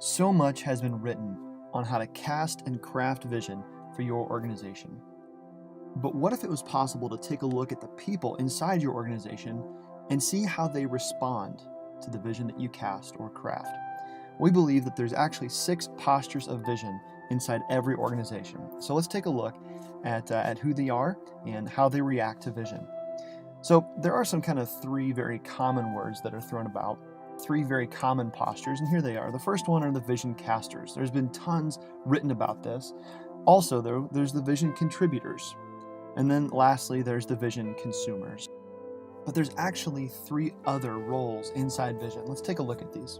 So much has been written on how to cast and craft vision for your organization. But what if it was possible to take a look at the people inside your organization and see how they respond to the vision that you cast or craft? We believe that there's actually 6 postures of vision inside every organization. So let's take a look at who they are and how they react to vision. So there are some kind of 3 very common words that are thrown about, 3 very common postures, and here they are. The first one are the vision casters. There's been tons written about this. Also, there's the vision contributors. And then lastly, there's the vision consumers. But there's actually 3 other roles inside vision. Let's take a look at these.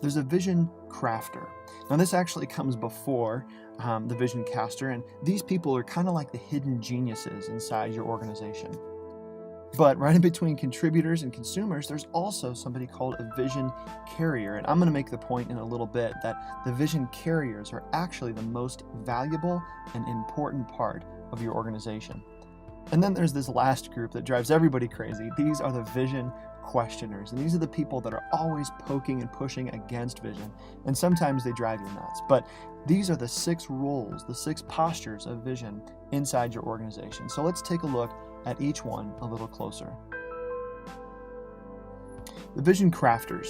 There's a vision crafter. Now this actually comes before the vision caster, and these people are kind of like the hidden geniuses inside your organization. But right in between contributors and consumers, there's also somebody called a vision carrier. And I'm going to make the point in a little bit that the vision carriers are actually the most valuable and important part of your organization. And then there's this last group that drives everybody crazy. These are the vision questioners. And these are the people that are always poking and pushing against vision. And sometimes they drive you nuts. But these are the 6 roles, the 6 postures of vision inside your organization. So let's take a look at each one a little closer. The vision crafters.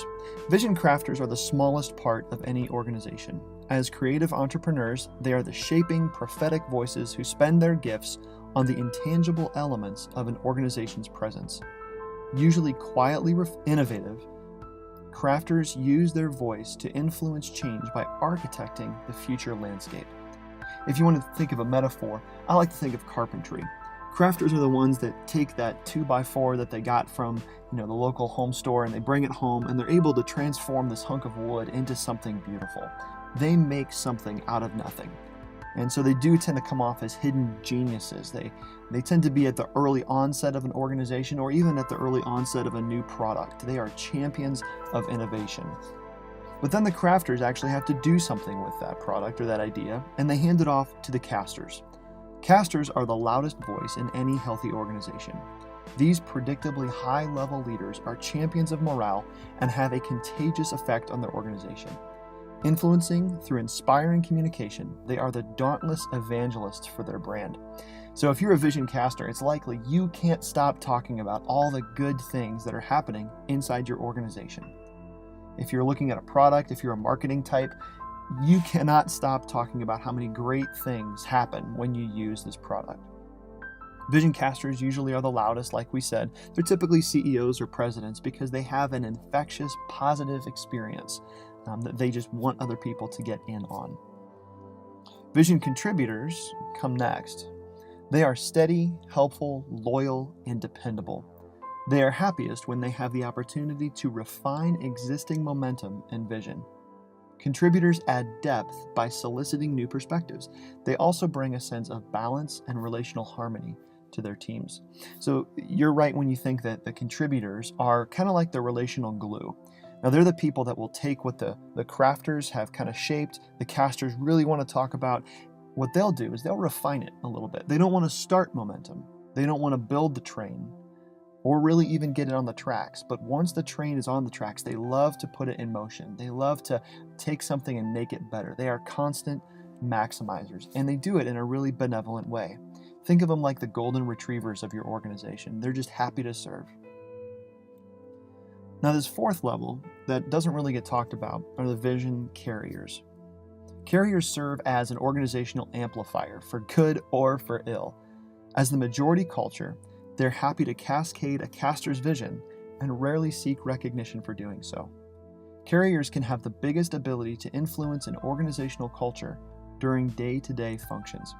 Vision crafters are the smallest part of any organization. As creative entrepreneurs, they are the shaping, prophetic voices who spend their gifts on the intangible elements of an organization's presence. Usually quietly innovative, crafters use their voice to influence change by architecting the future landscape. If you want to think of a metaphor, I like to think of carpentry. Crafters are the ones that take that 2x4 that they got from the local home store, and they bring it home, and they're able to transform this hunk of wood into something beautiful. They make something out of nothing. And so they do tend to come off as hidden geniuses. They tend to be at the early onset of an organization, or even at the early onset of a new product. They are champions of innovation. But then the crafters actually have to do something with that product or that idea, and they hand it off to the casters. Casters are the loudest voice in any healthy organization. These predictably high-level leaders are champions of morale and have a contagious effect on their organization. Influencing through inspiring communication, they are the dauntless evangelists for their brand. So if you're a vision caster, it's likely you can't stop talking about all the good things that are happening inside your organization. If you're looking at a product, if you're a marketing type, you cannot stop talking about how many great things happen when you use this product. Vision casters usually are the loudest, like we said. They're typically CEOs or presidents because they have an infectious, positive experience that they just want other people to get in on. Vision contributors come next. They are steady, helpful, loyal, and dependable. They are happiest when they have the opportunity to refine existing momentum and vision. Contributors add depth by soliciting new perspectives. They also bring a sense of balance and relational harmony to their teams. So you're right when you think that the contributors are kind of like the relational glue. Now they're the people that will take what the crafters have kind of shaped, the casters really want to talk about. What they'll do is they'll refine it a little bit. They don't want to start momentum. They don't want to build the train or really even get it on the tracks. But once the train is on the tracks, they love to put it in motion. They love to take something and make it better. They are constant maximizers, and they do it in a really benevolent way. Think of them like the golden retrievers of your organization. They're just happy to serve. Now this 4th level that doesn't really get talked about are the vision carriers. Carriers serve as an organizational amplifier for good or for ill. As the majority culture, they're happy to cascade a caster's vision and rarely seek recognition for doing so. Carriers can have the biggest ability to influence an organizational culture during day-to-day functions.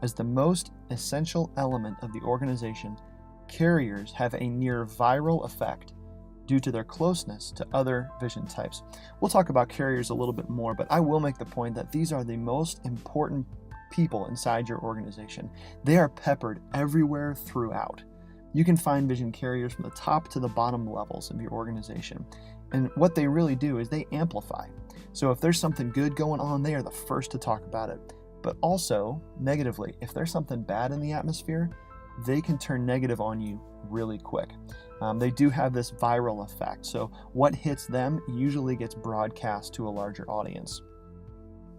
As the most essential element of the organization, carriers have a near viral effect due to their closeness to other vision types. We'll talk about carriers a little bit more, but I will make the point that these are the most important people inside your organization. They are peppered everywhere throughout. You can find vision carriers from the top to the bottom levels of your organization. And what they really do is they amplify. So if there's something good going on, they are the first to talk about it. But also, negatively, if there's something bad in the atmosphere, they can turn negative on you really quick. They do have this viral effect. So what hits them usually gets broadcast to a larger audience.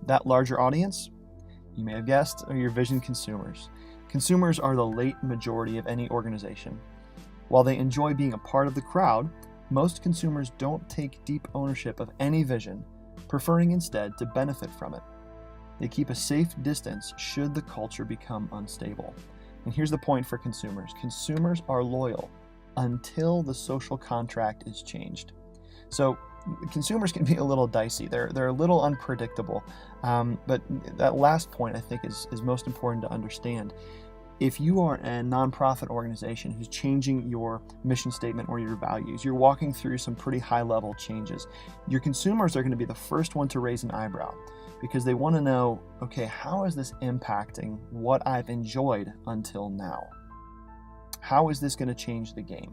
That larger audience, you may have guessed, are your vision consumers. Consumers are the late majority of any organization. While they enjoy being a part of the crowd, most consumers don't take deep ownership of any vision, preferring instead to benefit from it. They keep a safe distance should the culture become unstable. And here's the point for consumers. Consumers are loyal until the social contract is changed. So consumers can be a little dicey. They're a little unpredictable. But that last point I think is most important to understand. If you are a nonprofit organization who's changing your mission statement or your values, you're walking through some pretty high-level changes, your consumers are going to be the first one to raise an eyebrow because they want to know, okay, how is this impacting what I've enjoyed until now? How is this going to change the game?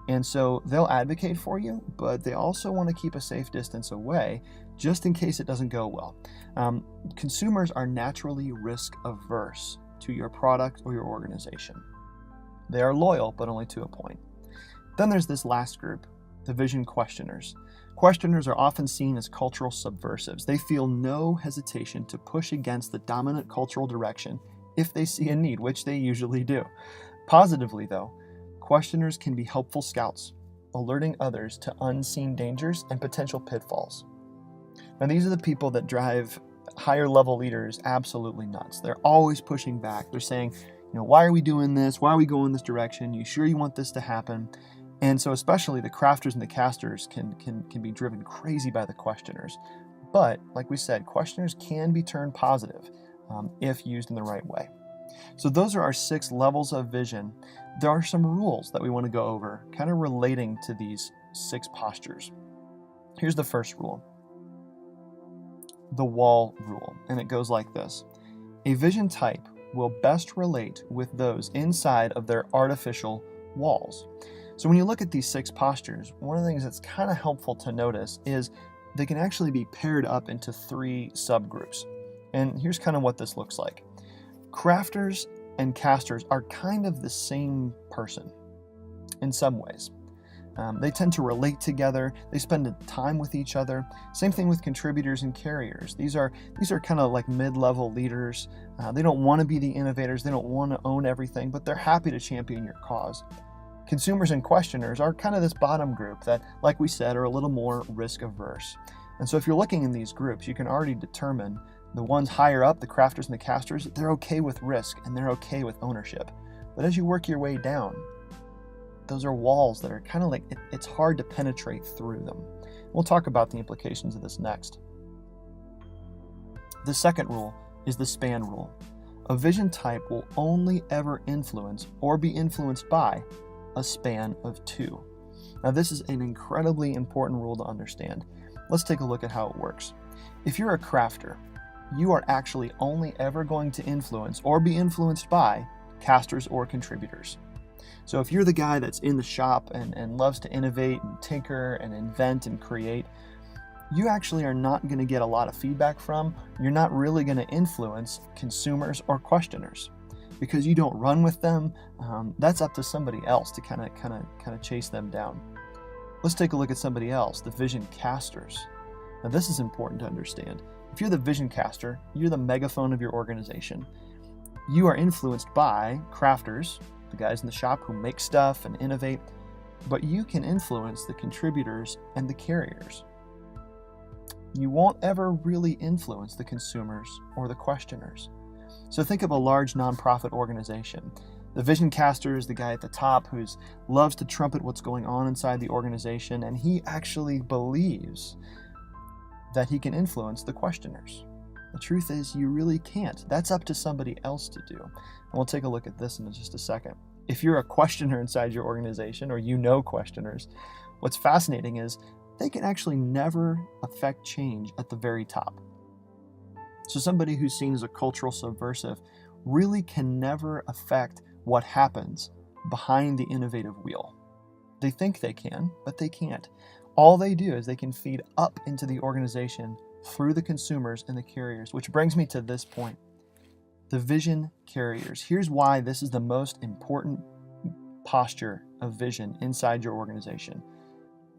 And so they'll advocate for you, but they also want to keep a safe distance away just in case it doesn't go well. Consumers are naturally risk averse to your product or your organization. They are loyal, but only to a point. Then there's this last group, the vision questioners. Questioners are often seen as cultural subversives. They feel no hesitation to push against the dominant cultural direction if they see a need, which they usually do. Positively, though, questioners can be helpful scouts, alerting others to unseen dangers and potential pitfalls. Now, these are the people that drive higher level leaders absolutely nuts. They're always pushing back. They're saying, why are we doing this? Why are we going this direction? You sure you want this to happen? And so especially the crafters and the casters can be driven crazy by the questioners. But like we said, questioners can be turned positive if used in the right way. So those are our 6 levels of vision. There are some rules that we want to go over, kind of relating to these 6 postures. Here's the first rule. The wall rule, and it goes like this. A vision type will best relate with those inside of their artificial walls. So when you look at these 6 postures, one of the things that's kind of helpful to notice is they can actually be paired up into 3 subgroups. And here's kind of what this looks like. Crafters and casters are kind of the same person in some ways. They tend to relate together. They spend time with each other. Same thing with contributors and carriers. These are kind of like mid-level leaders. They don't want to be the innovators. They don't want to own everything, but they're happy to champion your cause. Consumers and questioners are kind of this bottom group that, like we said, are a little more risk averse. And so if you're looking in these groups, you can already determine the ones higher up, the crafters and the casters, they're okay with risk and they're okay with ownership. But as you work your way down, those are walls that are kind of like, it's hard to penetrate through them. We'll talk about the implications of this next. The second rule is the span rule. A vision type will only ever influence or be influenced by a span of 2. Now this is an incredibly important rule to understand. Let's take a look at how it works. If you're a crafter, you are actually only ever going to influence or be influenced by casters or contributors. So if you're the guy that's in the shop and loves to innovate and tinker and invent and create, you actually are not going to get a lot of feedback from. You're not really going to influence consumers or questioners because you don't run with them. That's up to somebody else to kind of chase them down. Let's take a look at somebody else, the vision casters. Now this is important to understand. If you're the vision caster, you're the megaphone of your organization. You are influenced by crafters, the guys in the shop who make stuff and innovate, but you can influence the contributors and the carriers. You won't ever really influence the consumers or the questioners. So think of a large nonprofit organization. The vision caster is the guy at the top who loves to trumpet what's going on inside the organization, and he actually believes that he can influence the questioners. The truth is, you really can't. That's up to somebody else to do. And we'll take a look at this in just a second. If you're a questioner inside your organization, or questioners, what's fascinating is they can actually never affect change at the very top. So somebody who's seen as a cultural subversive really can never affect what happens behind the innovative wheel. They think they can, but they can't. All they do is they can feed up into the organization through the consumers and the carriers, which brings me to this point. The vision carriers. Here's why this is the most important posture of vision inside your organization,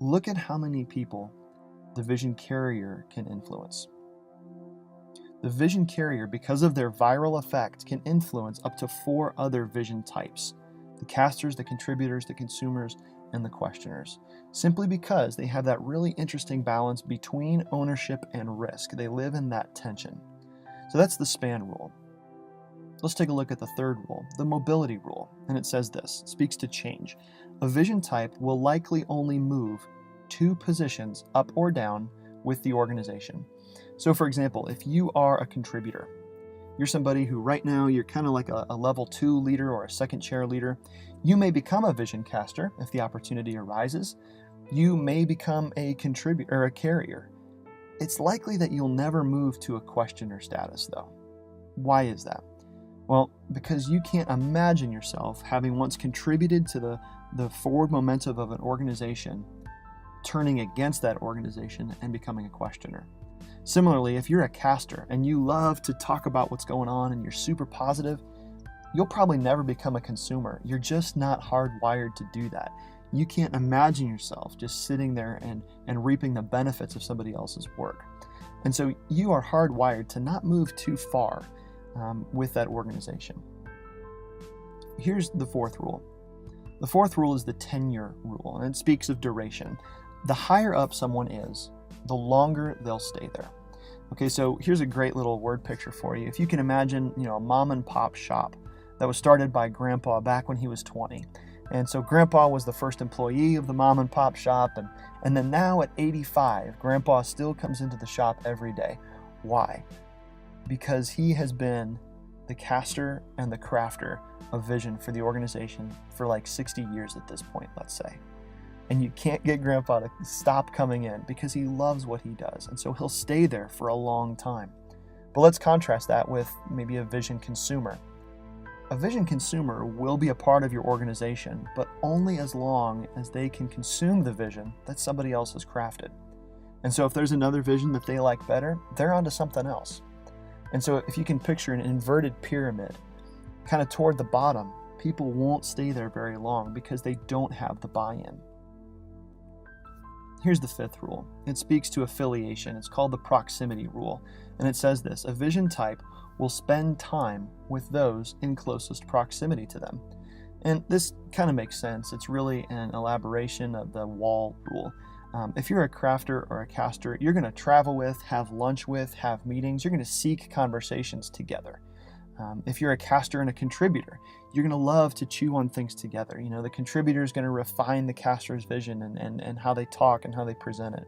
look at how many people the vision carrier can influence. The vision carrier, because of their viral effect, can influence up to 4 other vision types: the casters, the contributors, the consumers, and the questioners, simply because they have that really interesting balance between ownership and risk. They live in that tension. So that's the span rule. Let's take a look at the third rule, the mobility rule, and it says this, it speaks to change. A vision type will likely only move 2 positions up or down with the organization. So for example, if you are a contributor, you're somebody who right now you're kind of like a level 2 leader or a second chair leader, you may become a vision caster if the opportunity arises. You may become a contributor or a carrier. It's likely that you'll never move to a questioner status though. Why is that? Well, because you can't imagine yourself having once contributed to the forward momentum of an organization, turning against that organization and becoming a questioner. Similarly, if you're a caster and you love to talk about what's going on and you're super positive, you'll probably never become a consumer. You're just not hardwired to do that. You can't imagine yourself just sitting there and reaping the benefits of somebody else's work. And so you are hardwired to not move too far with that organization. Here's the fourth rule. The fourth rule is the tenure rule, and it speaks of duration. The higher up someone is, the longer they'll stay there. Okay, so here's a great little word picture for you. If you can imagine, a mom and pop shop that was started by Grandpa back when he was 20. And so Grandpa was the first employee of the mom and pop shop, and then now at 85, Grandpa still comes into the shop every day. Why? Because he has been the caster and the crafter of vision for the organization for like 60 years at this point, let's say. And you can't get Grandpa to stop coming in because he loves what he does. And so he'll stay there for a long time. But let's contrast that with maybe a vision consumer. A vision consumer will be a part of your organization, but only as long as they can consume the vision that somebody else has crafted. And so if there's another vision that they like better, they're onto something else. And so if you can picture an inverted pyramid, kind of toward the bottom, people won't stay there very long because they don't have the buy-in. Here's the fifth rule. It speaks to affiliation. It's called the proximity rule. And it says this: a vision type will spend time with those in closest proximity to them. And this kind of makes sense. It's really an elaboration of the wall rule. If you're a crafter or a caster, you're going to travel with, have lunch with, have meetings. You're going to seek conversations together. If you're a caster and a contributor, you're going to love to chew on things together. The contributor is going to refine the caster's vision and how they talk and how they present it.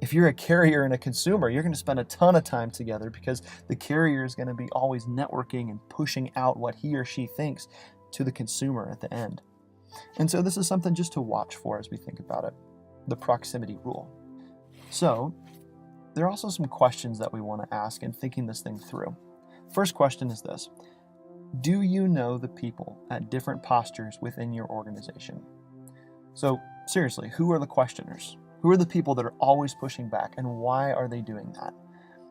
If you're a carrier and a consumer, you're going to spend a ton of time together because the carrier is going to be always networking and pushing out what he or she thinks to the consumer at the end. And so this is something just to watch for as we think about it, the proximity rule. So there are also some questions that we want to ask in thinking this thing through. First question is this: do you know the people at different postures within your organization? So seriously, who are the questioners? Who are the people that are always pushing back, and why are they doing that?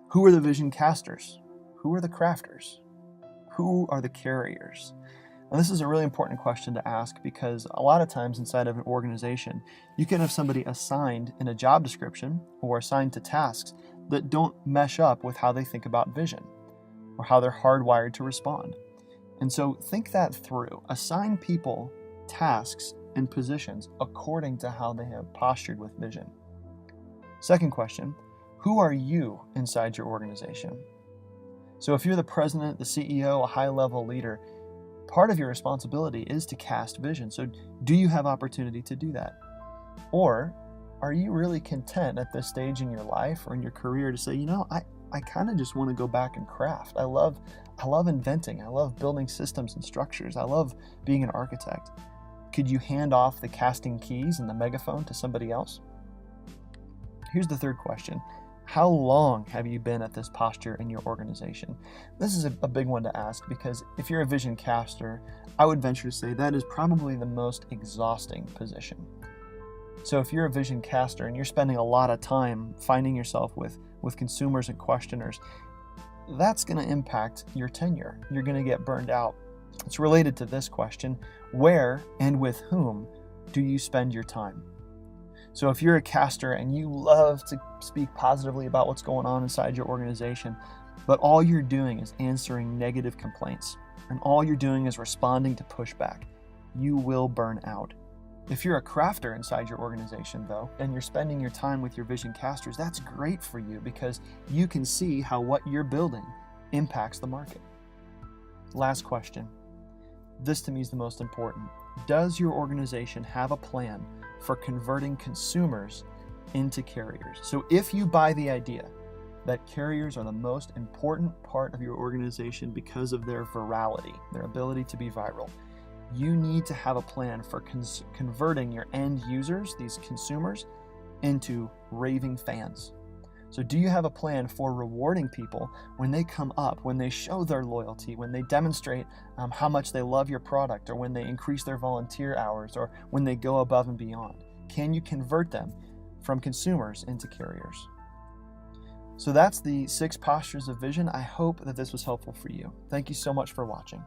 Who are the vision casters? Who are the crafters? Who are the carriers? And this is a really important question to ask because a lot of times inside of an organization, you can have somebody assigned in a job description or assigned to tasks that don't mesh up with how they think about vision or how they're hardwired to respond. And so think that through. Assign people tasks and positions according to how they have postured with vision. Second question: who are you inside your organization? So if you're the president, the CEO, a high-level leader, part of your responsibility is to cast vision. So do you have opportunity to do that? Or are you really content at this stage in your life or in your career to say, I kind of just want to go back and craft. I love inventing. I love building systems and structures. I love being an architect. Could you hand off the casting keys and the megaphone to somebody else? Here's the third question: how long have you been at this posture in your organization? This is a big one to ask because if you're a vision caster, I would venture to say that is probably the most exhausting position. So if you're a vision caster and you're spending a lot of time finding yourself with consumers and questioners, that's going to impact your tenure. You're going to get burned out. It's related to this question: Where and with whom do you spend your time? So if you're a caster and you love to speak positively about what's going on inside your organization, but all you're doing is answering negative complaints, and all you're doing is responding to pushback, you will burn out. If you're a crafter inside your organization, though, and you're spending your time with your vision casters, that's great for you because you can see how what you're building impacts the market. Last question. This to me is the most important. Does your organization have a plan for converting consumers into carriers? So if you buy the idea that carriers are the most important part of your organization because of their virality, their ability to be viral, you need to have a plan for converting your end users, these consumers, into raving fans. So do you have a plan for rewarding people when they come up, when they show their loyalty, when they demonstrate how much they love your product, or when they increase their volunteer hours, or when they go above and beyond? Can you convert them from consumers into carriers? So that's the 6 postures of vision. I hope that this was helpful for you. Thank you so much for watching.